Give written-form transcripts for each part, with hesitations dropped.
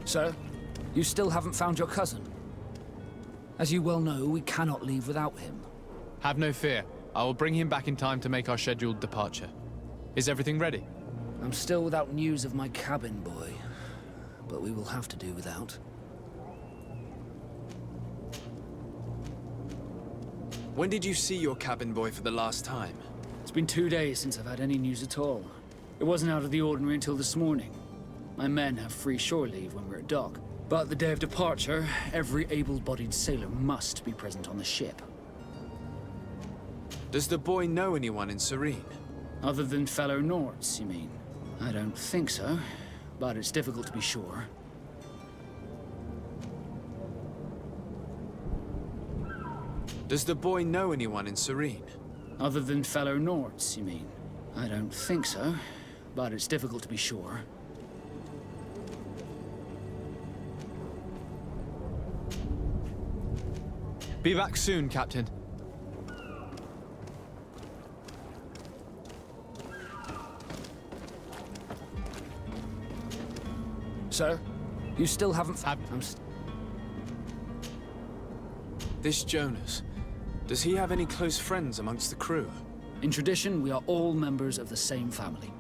Sir, you still haven't found your cousin. As you well know, we cannot leave without him. Have no fear. I will bring him back in time to make our scheduled departure. Is everything ready? I'm still without news of my cabin boy, but we will have to do without. When did you see your cabin boy for the last time? It's been 2 days since I've had any news at all. It wasn't out of the ordinary until this morning. My men have free shore leave when we're at dock, but the day of departure, every able-bodied sailor must be present on the ship. Does the boy know anyone in Serene? Other than fellow Nords, you mean? I don't think so, but it's difficult to be sure. Does the boy know anyone in Serene? Other than fellow Nords, you mean? I don't think so, but it's difficult to be sure. Be back soon, Captain. Sir, you still haven't... This Jonas, does he have any close friends amongst the crew? In tradition, we are all members of the same family.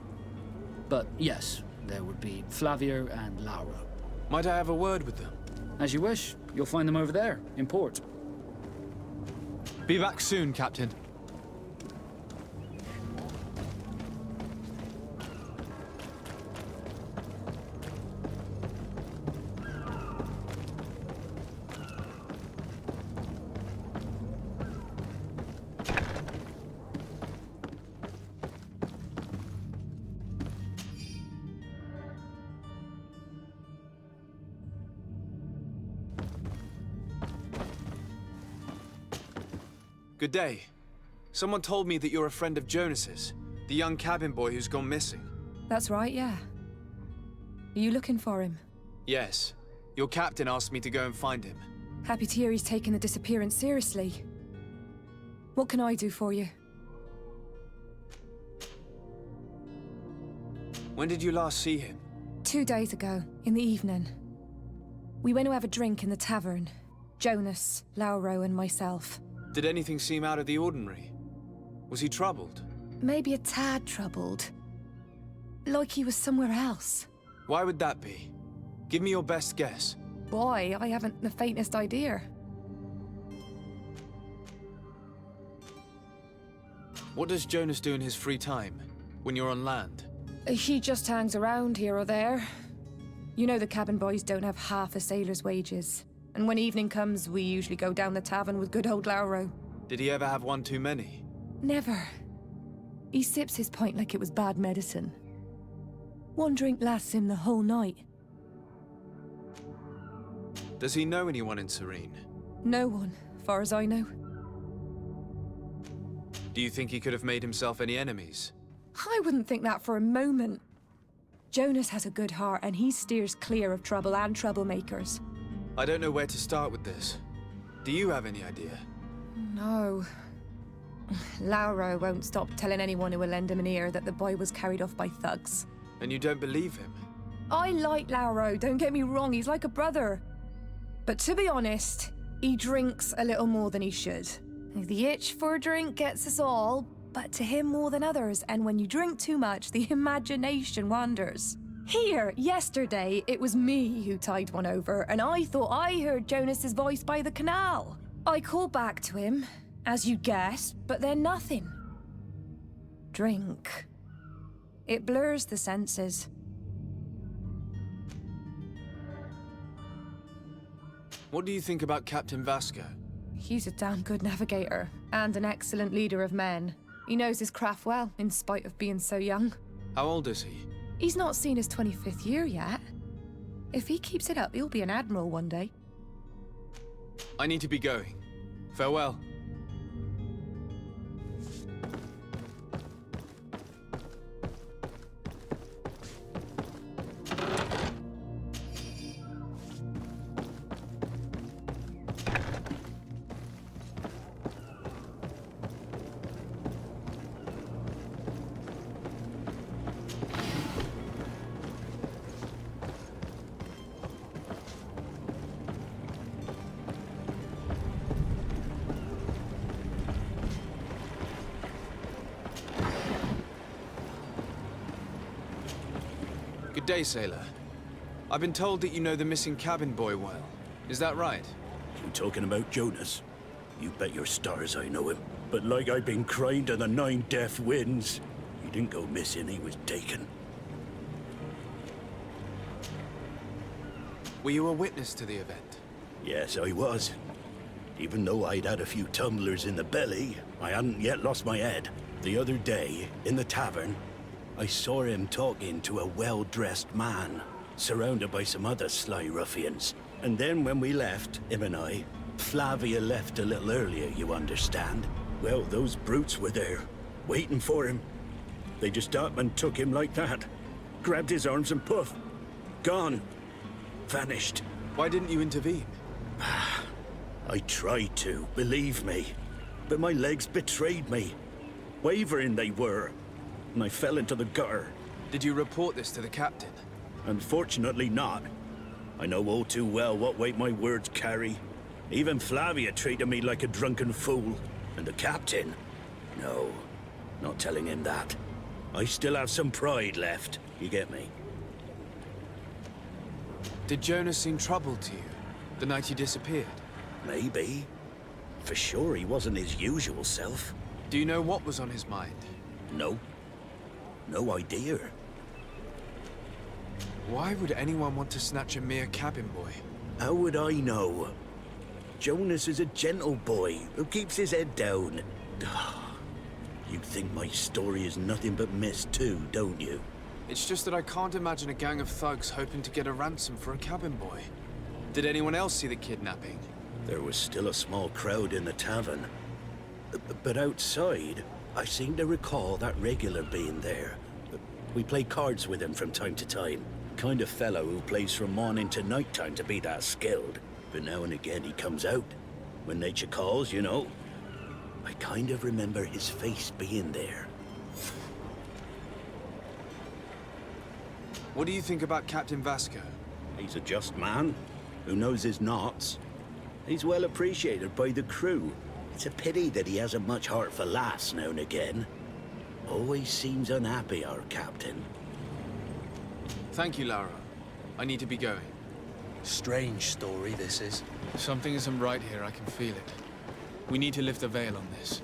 But yes, there would be Flavio and Laura. Might I have a word with them? As you wish. You'll find them over there, in port. Be back soon, Captain. Good day. Someone told me that you're a friend of Jonas's, the young cabin boy who's gone missing. That's right, yeah. Are you looking for him? Yes. Your captain asked me to go and find him. Happy to hear he's taken the disappearance seriously. What can I do for you? When did you last see him? 2 days ago, in the evening. We went to have a drink in the tavern. Jonas, Lauro and myself. Did anything seem out of the ordinary? Was he troubled? Maybe a tad troubled. Like he was somewhere else. Why would that be? Give me your best guess. Why? I haven't the faintest idea. What does Jonas do in his free time, when you're on land? He just hangs around here or there. You know the cabin boys don't have half a sailor's wages. And when evening comes, we usually go down the tavern with good old Lauro. Did he ever have one too many? Never. He sips his pint like it was bad medicine. One drink lasts him the whole night. Does he know anyone in Serene? No one, far as I know. Do you think he could have made himself any enemies? I wouldn't think that for a moment. Jonas has a good heart and he steers clear of trouble and troublemakers. I don't know where to start with this. Do you have any idea? No. Lauro won't stop telling anyone who will lend him an ear that the boy was carried off by thugs. And you don't believe him? I like Lauro, don't get me wrong, he's like a brother. But to be honest, he drinks a little more than he should. The itch for a drink gets us all, but to him more than others, and when you drink too much, the imagination wanders. Here, yesterday, it was me who tied one over, and I thought I heard Jonas's voice by the canal. I called back to him, as you guessed, but then nothing. Drink. It blurs the senses. What do you think about Captain Vasco? He's a damn good navigator, and an excellent leader of men. He knows his craft well, in spite of being so young. How old is he? He's not seen his 25th year yet. If he keeps it up, he'll be an admiral one day. I need to be going. Farewell. day, sailor. I've been told that you know the missing cabin boy well. Is that right? You talking about Jonas? You bet your stars I know him. But like I've been crying to the 9 death winds, he didn't go missing, he was taken. Were you a witness to the event? Yes, I was. Even though I'd had a few tumblers in the belly, I hadn't yet lost my head. The other day, in the tavern, I saw him talking to a well-dressed man, surrounded by some other sly ruffians. And then when we left, him and I, Flavia left a little earlier, you understand. Well, those brutes were there, waiting for him. They just up and took him like that. Grabbed his arms and poof. Gone. Vanished. Why didn't you intervene? I tried to, believe me. But my legs betrayed me. Wavering they were. And I fell into the gutter. Did you report this to the captain? Unfortunately not. I know all too well what weight my words carry. Even Flavia treated me like a drunken fool. And the captain? No, not telling him that. I still have some pride left, you get me? Did Jonas seem troubled to you, the night he disappeared? Maybe. For sure he wasn't his usual self. Do you know what was on his mind? No. No idea. Why would anyone want to snatch a mere cabin boy? How would I know? Jonas is a gentle boy who keeps his head down. You think my story is nothing but mist too, don't you? It's just that I can't imagine a gang of thugs hoping to get a ransom for a cabin boy. Did anyone else see the kidnapping? There was still a small crowd in the tavern. But outside, I seem to recall that regular being there. We play cards with him from time to time. Kind of fellow who plays from morning to night time to be that skilled. But now and again he comes out. When nature calls, you know. I kind of remember his face being there. What do you think about Captain Vasco? He's a just man who knows his knots. He's well appreciated by the crew. It's a pity that he hasn't much heart for laughs now and again. Always seems unhappy, our captain. Thank you, Lara. I need to be going. Strange story, this is. Something isn't right here, I can feel it. We need to lift the veil on this.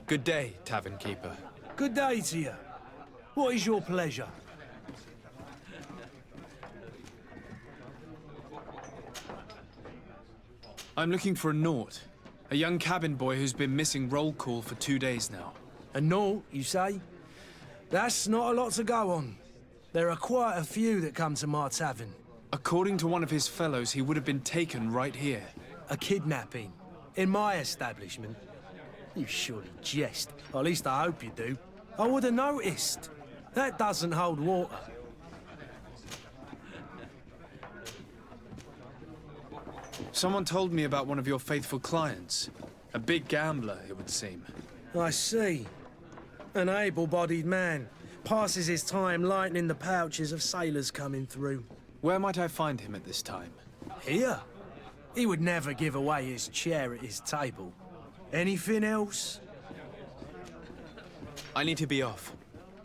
Good day, tavern keeper. Good day to you. What is your pleasure? I'm looking for a Naut, a young cabin boy who's been missing roll call for 2 days now. A Naut, you say? That's not a lot to go on. There are quite a few that come to my tavern. According to one of his fellows, he would have been taken right here. A kidnapping. In my establishment. You surely jest. Or at least I hope you do. I would have noticed. That doesn't hold water. Someone told me about one of your faithful clients. A big gambler, it would seem. I see. An able-bodied man. Passes his time lightening the pouches of sailors coming through. Where might I find him at this time? Here? He would never give away his chair at his table. Anything else? I need to be off.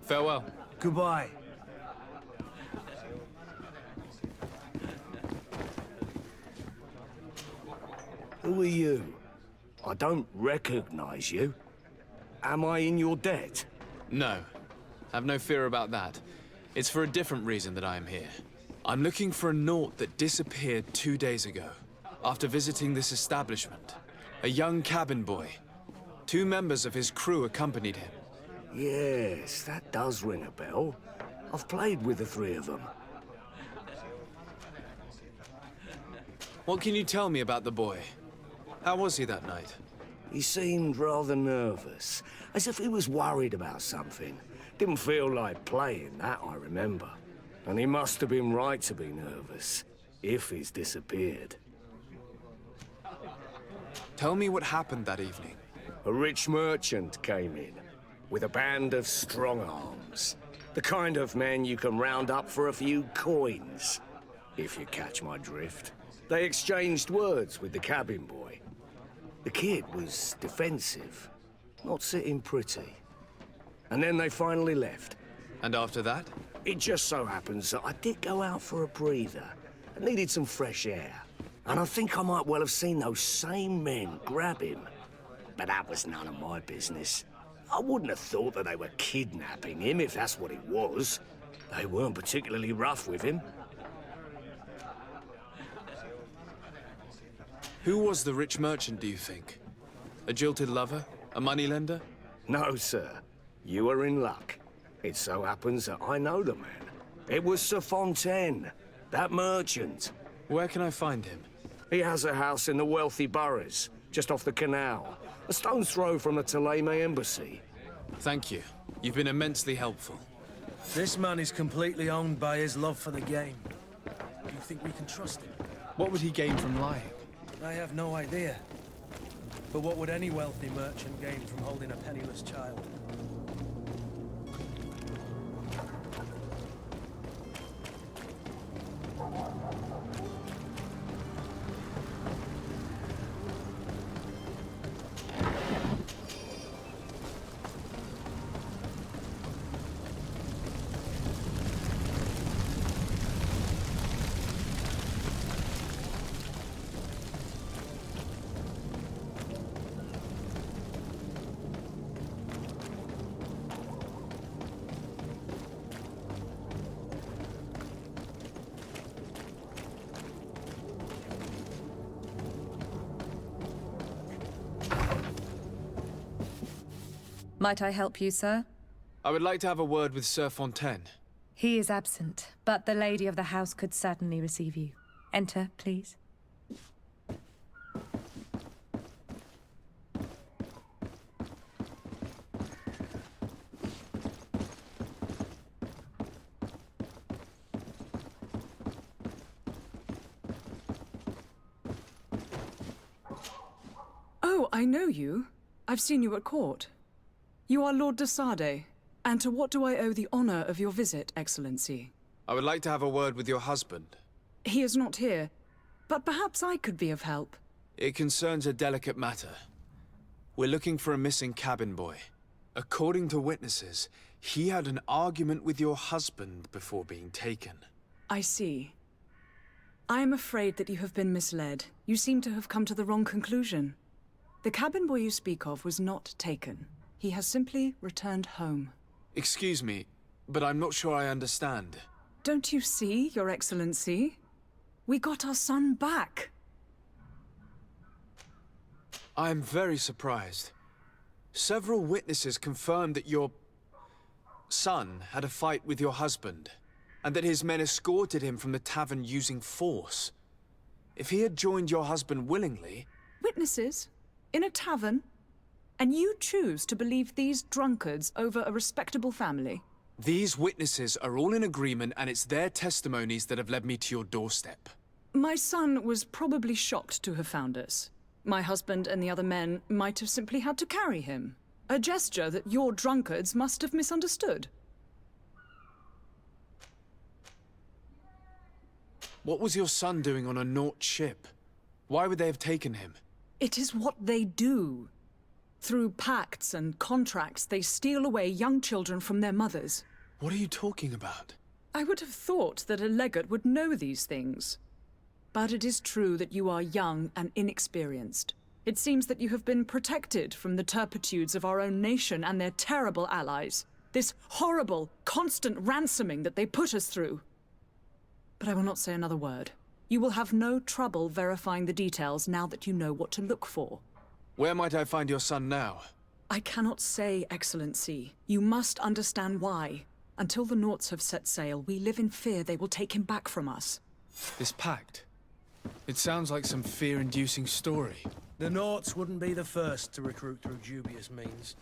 Farewell. Goodbye. Who are you? I don't recognize you. Am I in your debt? No. Have no fear about that. It's for a different reason that I am here. I'm looking for a Naut that disappeared 2 days ago, after visiting this establishment. A young cabin boy. 2 members of his crew accompanied him. Yes, that does ring a bell. I've played with the 3 of them. What can you tell me about the boy? How was he that night? He seemed rather nervous, as if he was worried about something. Didn't feel like playing, that I remember. And he must have been right to be nervous, if he's disappeared. Tell me what happened that evening. A rich merchant came in, with a band of strong arms. The kind of men you can round up for a few coins, if you catch my drift. They exchanged words with the cabin boy. The kid was defensive, not sitting pretty. And then they finally left. And after that? It just so happens that I did go out for a breather. I needed some fresh air. And I think I might well have seen those same men grab him. But that was none of my business. I wouldn't have thought that they were kidnapping him, if that's what it was. They weren't particularly rough with him. Who was the rich merchant, do you think? A jilted lover? A moneylender? No, sir. You are in luck. It so happens that I know the man. It was Sir Fontaine, that merchant. Where can I find him? He has a house in the wealthy boroughs, just off the canal. A stone's throw from the Theleme embassy. Thank you. You've been immensely helpful. This man is completely owned by his love for the game. Do you think we can trust him? What would he gain from lying? I have no idea. But what would any wealthy merchant gain from holding a penniless child? Might I help you, sir? I would like to have a word with Sir Fontaine. He is absent, but the lady of the house could certainly receive you. Enter, please. Oh, I know you. I've seen you at court. You are Lord de Sade. And to what do I owe the honor of your visit, Excellency? I would like to have a word with your husband. He is not here, but perhaps I could be of help. It concerns a delicate matter. We're looking for a missing cabin boy. According to witnesses, he had an argument with your husband before being taken. I see. I am afraid that you have been misled. You seem to have come to the wrong conclusion. The cabin boy you speak of was not taken. He has simply returned home. Excuse me, but I'm not sure I understand. Don't you see, Your Excellency? We got our son back. I am very surprised. Several witnesses confirmed that your son had a fight with your husband, and that his men escorted him from the tavern using force. If he had joined your husband willingly... Witnesses? In a tavern? And you choose to believe these drunkards over a respectable family? These witnesses are all in agreement, and it's their testimonies that have led me to your doorstep. My son was probably shocked to have found us. My husband and the other men might have simply had to carry him. A gesture that your drunkards must have misunderstood. What was your son doing on a Naut ship? Why would they have taken him? It is what they do. Through pacts and contracts, they steal away young children from their mothers. What are you talking about? I would have thought that a legate would know these things. But it is true that you are young and inexperienced. It seems that you have been protected from the turpitudes of our own nation and their terrible allies. This horrible, constant ransoming that they put us through. But I will not say another word. You will have no trouble verifying the details now that you know what to look for. Where might I find your son now? I cannot say, Excellency. You must understand why. Until the Nauts have set sail, we live in fear they will take him back from us. This pact? It sounds like some fear-inducing story. The Naughts wouldn't be the first to recruit through dubious means.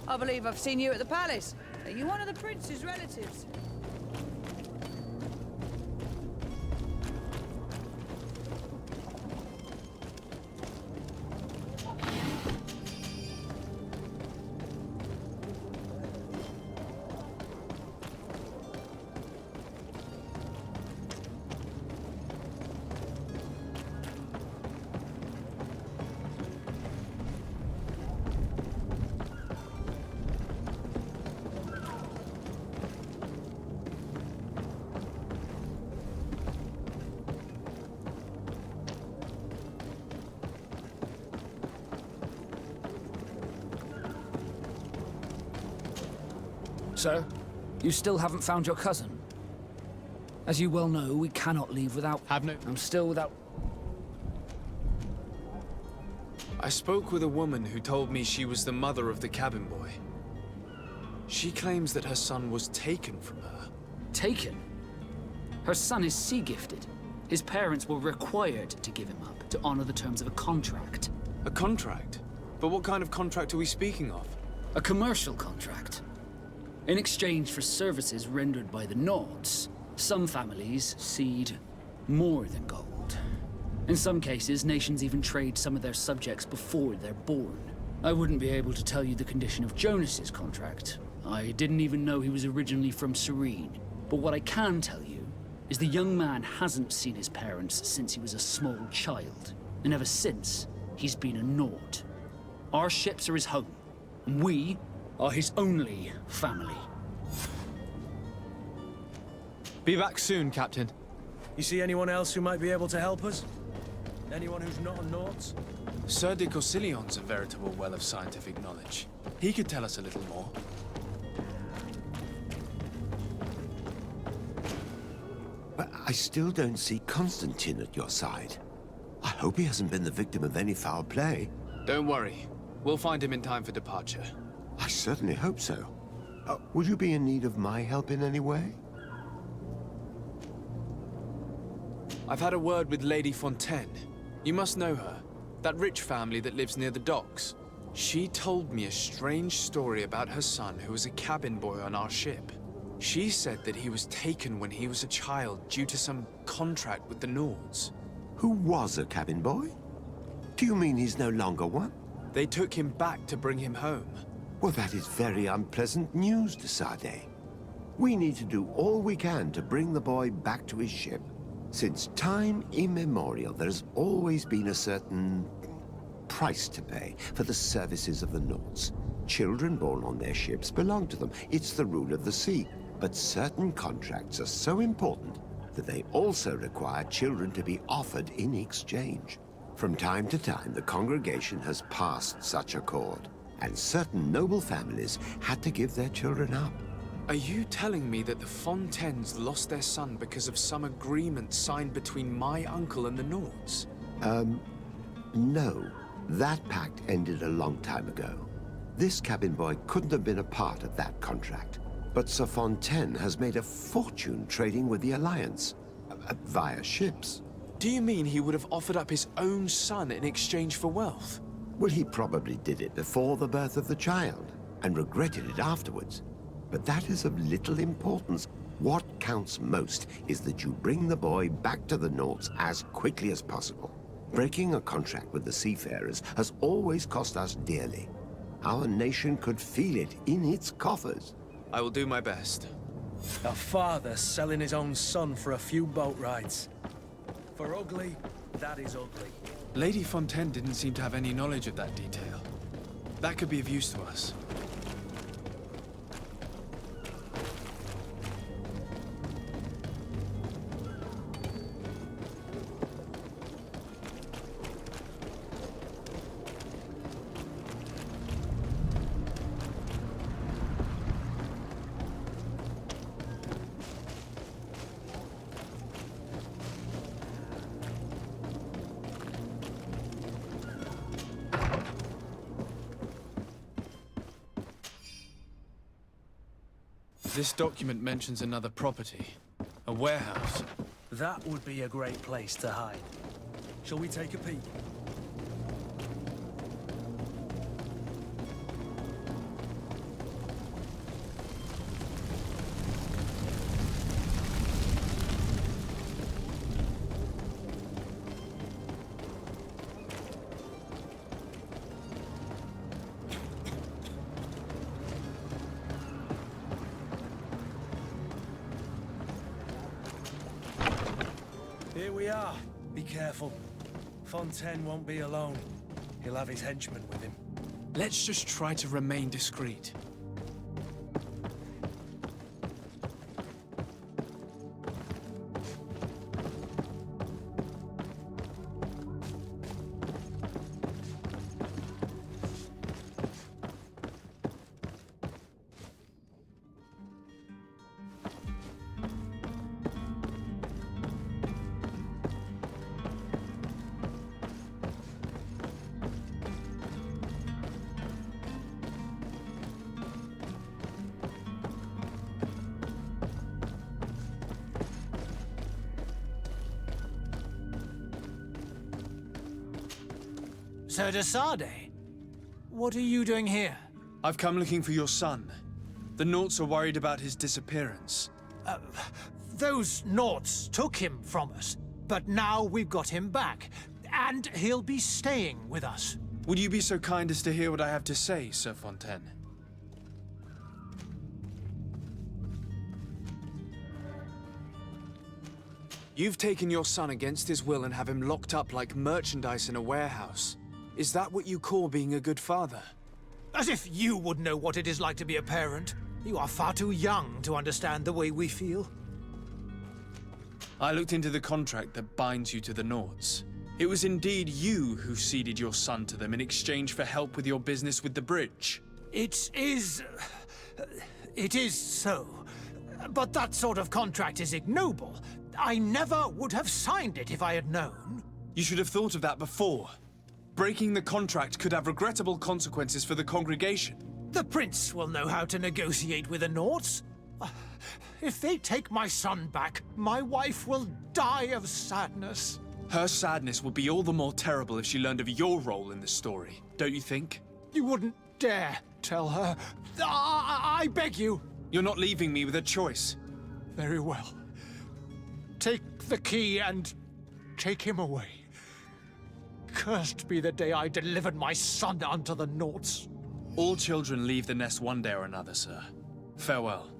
I believe I've seen you at the palace. Are you one of the prince's relatives? Sir, you still haven't found your cousin. As you well know, we cannot leave without... I'm still without... I spoke with a woman who told me she was the mother of the cabin boy. She claims that her son was taken from her. Taken? Her son is sea-gifted. His parents were required to give him up, to honor the terms of a contract. A contract? But what kind of contract are we speaking of? A commercial contract. In exchange for services rendered by the Naughts, some families cede more than gold. In some cases, nations even trade some of their subjects before they're born. I wouldn't be able to tell you the condition of Jonas's contract. I didn't even know he was originally from Serene. But what I can tell you is the young man hasn't seen his parents since he was a small child. And ever since, he's been a Naught. Our ships are his home, and we are his only family. Be back soon, Captain. You see anyone else who might be able to help us? Anyone who's not a Naughts? Sir de Corsillion's a veritable well of scientific knowledge. He could tell us a little more. But I still don't see Constantine at your side. I hope he hasn't been the victim of any foul play. Don't worry. We'll find him in time for departure. I certainly hope so. Would you be in need of my help in any way? I've had a word with Lady Fontaine. You must know her. That rich family that lives near the docks. She told me a strange story about her son who was a cabin boy on our ship. She said that he was taken when he was a child due to some contract with the Naughts. Who was a cabin boy? Do you mean he's no longer one? They took him back to bring him home. Well, that is very unpleasant news, de Sade. We need to do all we can to bring the boy back to his ship. Since time immemorial, there's always been a certain price to pay for the services of the Naughts. Children born on their ships belong to them. It's the rule of the sea. But certain contracts are so important that they also require children to be offered in exchange. From time to time, the congregation has passed such accord, and certain noble families had to give their children up. Are you telling me that the Fontaines lost their son because of some agreement signed between my uncle and the Naughts? No. That pact ended a long time ago. This cabin boy couldn't have been a part of that contract. But Sir Fontaine has made a fortune trading with the Alliance, via ships. Do you mean he would have offered up his own son in exchange for wealth? Well, he probably did it before the birth of the child, and regretted it afterwards. But that is of little importance. What counts most is that you bring the boy back to the Naughts as quickly as possible. Breaking a contract with the seafarers has always cost us dearly. Our nation could feel it in its coffers. I will do my best. A father selling his own son for a few boat rides. For ugly, that is ugly. Lady Fontaine didn't seem to have any knowledge of that detail. That could be of use to us. This document mentions another property. A warehouse. That would be a great place to hide. Shall we take a peek? Here we are. Be careful. Fontaine won't be alone. He'll have his henchmen with him. Let's just try to remain discreet. Sir de Sade, what are you doing here? I've come looking for your son. The Naughts are worried about his disappearance. Those Naughts took him from us, but now we've got him back, and he'll be staying with us. Would you be so kind as to hear what I have to say, Sir Fontaine? You've taken your son against his will and have him locked up like merchandise in a warehouse. Is that what you call being a good father? As if you would know what it is like to be a parent. You are far too young to understand the way we feel. I looked into the contract that binds you to the Naughts. It was indeed you who ceded your son to them in exchange for help with your business with the bridge. It is so. But that sort of contract is ignoble. I never would have signed it if I had known. You should have thought of that before. Breaking the contract could have regrettable consequences for the congregation. The prince will know how to negotiate with the Naughts. If they take my son back, my wife will die of sadness. Her sadness would be all the more terrible if she learned of your role in the story, don't you think? You wouldn't dare tell her. I beg you. You're not leaving me with a choice. Very well. Take the key and take him away. Cursed be the day I delivered my son unto the Naughts. All children leave the nest one day or another, sir. Farewell.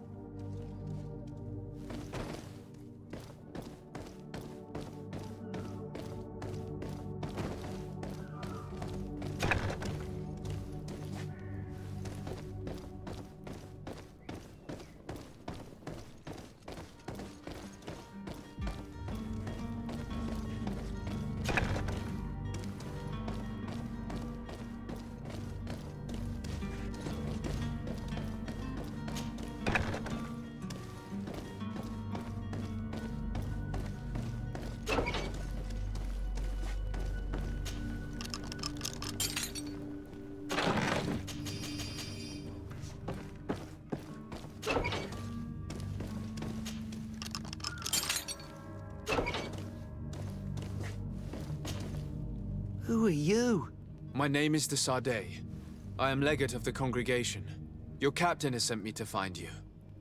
Who are you? My name is de Sade. I am legate of the congregation. Your captain has sent me to find you.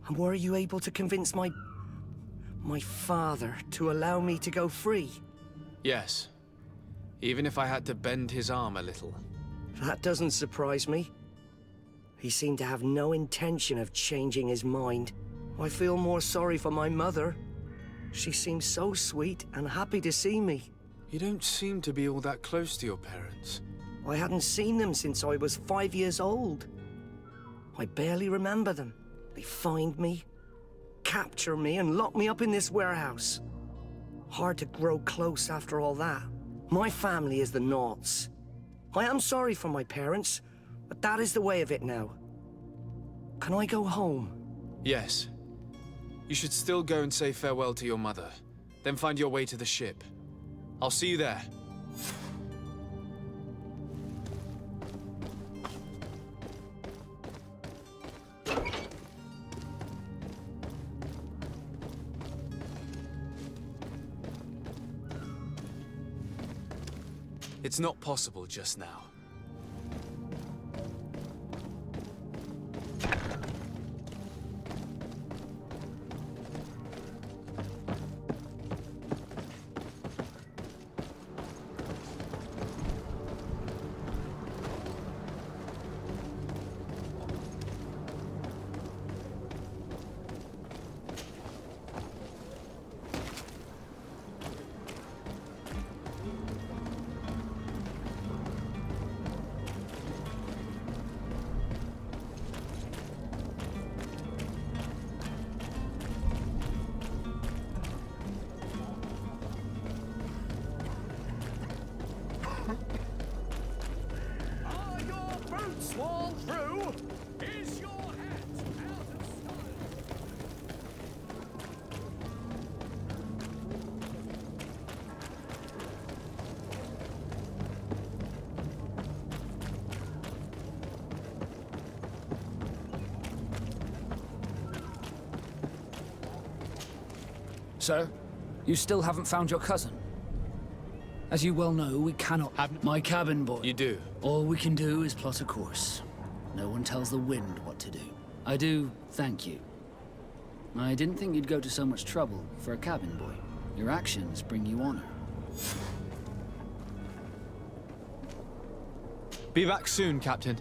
And were you able to convince my father to allow me to go free? Yes. Even if I had to bend his arm a little. That doesn't surprise me. He seemed to have no intention of changing his mind. I feel more sorry for my mother. She seemed so sweet and happy to see me. You don't seem to be all that close to your parents. I hadn't seen them since I was 5 years old. I barely remember them. They find me, capture me, and lock me up in this warehouse. Hard to grow close after all that. My family is the Naughts. I am sorry for my parents, but that is the way of it now. Can I go home? Yes. You should still go and say farewell to your mother. Then find your way to the ship. I'll see you there. It's not possible just now. Sir, you still haven't found your cousin. As you well know, we cannot... My cabin boy. You do? All we can do is plot a course. No one tells the wind what to do. I do thank you. I didn't think you'd go to so much trouble for a cabin boy. Your actions bring you honor. Be back soon, Captain.